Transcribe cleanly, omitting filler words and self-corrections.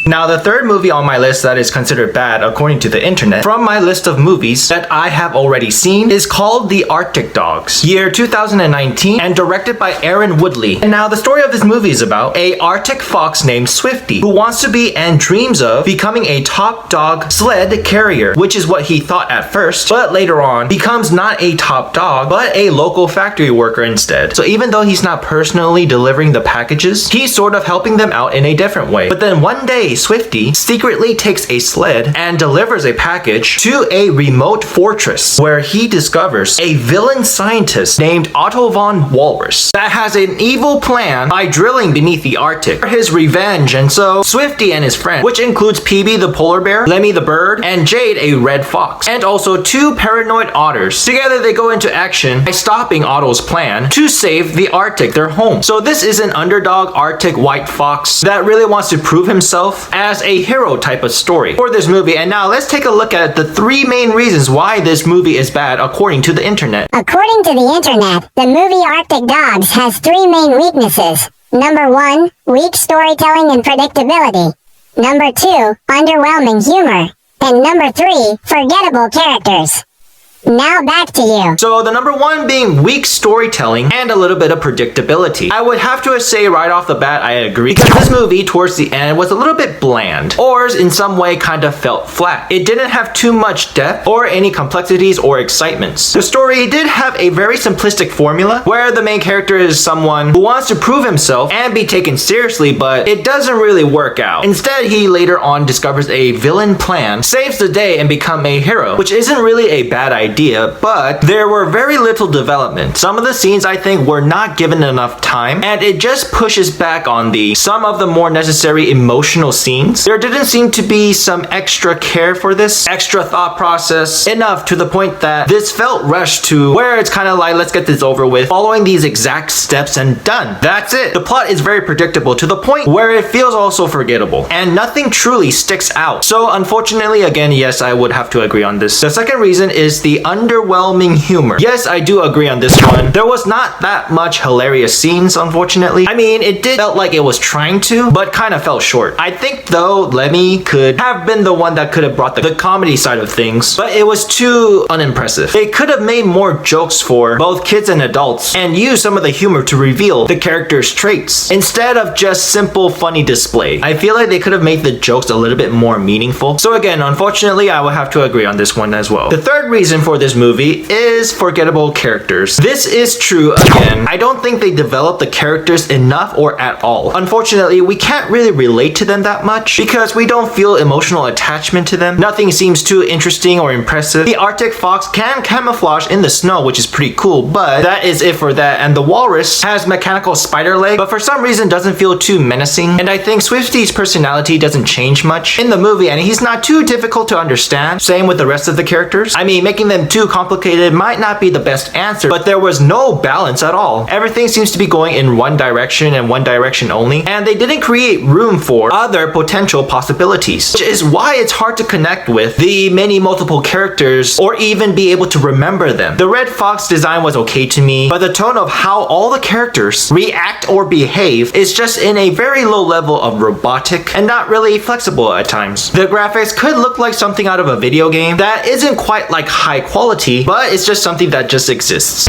Now, the third movie on my list that is considered bad according to the internet from my list of movies that I have already seen is called The Arctic Dogs, year 2019, and directed by Aaron Woodley. And now the story of this movie is about a Arctic fox named Swifty who wants to be and dreams of becoming a top dog sled carrier, which is what he thought at first, but later on becomes not a top dog, but a local factory worker instead. So even though he's not personally delivering the packages, he's sort of helping them out in a different way. But then one day, Swifty secretly takes a sled and delivers a package to a remote fortress where he discovers a villain scientist named Otto von Walrus that has an evil plan by drilling beneath the Arctic for his revenge. And so Swifty and his friend, which includes Peebee the polar bear, Lemmy the bird, and Jade a red fox, and also two paranoid otters, together they go into action by stopping Otto's plan to save the Arctic, their home. So this is an underdog Arctic white fox that really wants to prove himself as a hero type of story for this movie. And now let's take a look at the three main reasons why this movie is bad according to the internet. According to the internet, the movie Arctic Dogs has three main weaknesses. Number 1, weak storytelling and predictability. Number 2, underwhelming humor. And number 3, forgettable characters. Now back to you. So the number one being weak storytelling and a little bit of predictability. I would have to say right off the bat I agree, because this movie towards the end was a little bit bland, or in some way kind of felt flat. It didn't have too much depth or any complexities or excitements. The story did have a very simplistic formula where the main character is someone who wants to prove himself and be taken seriously, but it doesn't really work out. Instead, he later on discovers a villain plan, saves the day, and becomes a hero, which isn't really a bad idea, but there were very little development. Some of the scenes I think were not given enough time, and it just pushes back on some of the more necessary emotional scenes. There didn't seem to be some extra care for this, extra thought process, enough to the point that this felt rushed to where it's kind of like, let's get this over with, following these exact steps and done. That's it. The plot is very predictable to the point where it feels also forgettable, and nothing truly sticks out. So unfortunately, again, yes, I would have to agree on this. The second reason is the underwhelming humor. Yes, I do agree on this one. There was not that much hilarious scenes, unfortunately. I mean, it did felt like it was trying to, but kind of fell short. I think though Lemmy could have been the one that could have brought the comedy side of things, but it was too unimpressive. They could have made more jokes for both kids and adults and used some of the humor to reveal the characters' traits instead of just simple funny display. I feel like they could have made the jokes a little bit more meaningful. So again, unfortunately, I will have to agree on this one as well. The third reason for this movie is forgettable characters. This is true again. I don't think they developed the characters enough or at all. Unfortunately, we can't really relate to them that much because we don't feel emotional attachment to them. Nothing seems too interesting or impressive. The Arctic fox can camouflage in the snow, which is pretty cool, but that is it for that. And the walrus has mechanical spider leg, but for some reason doesn't feel too menacing. And I think Swifty's personality doesn't change much in the movie, and he's not too difficult to understand. Same with the rest of the characters. I mean, making them too complicated might not be the best answer, but there was no balance at all. Everything seems to be going in one direction and one direction only, and they didn't create room for other potential possibilities, which is why it's hard to connect with the many multiple characters or even be able to remember them. The red fox design was okay to me, but the tone of how all the characters react or behave is just in a very low level of robotic and not really flexible at times. The graphics could look like something out of a video game that isn't quite like high quality, but it's just something that just exists.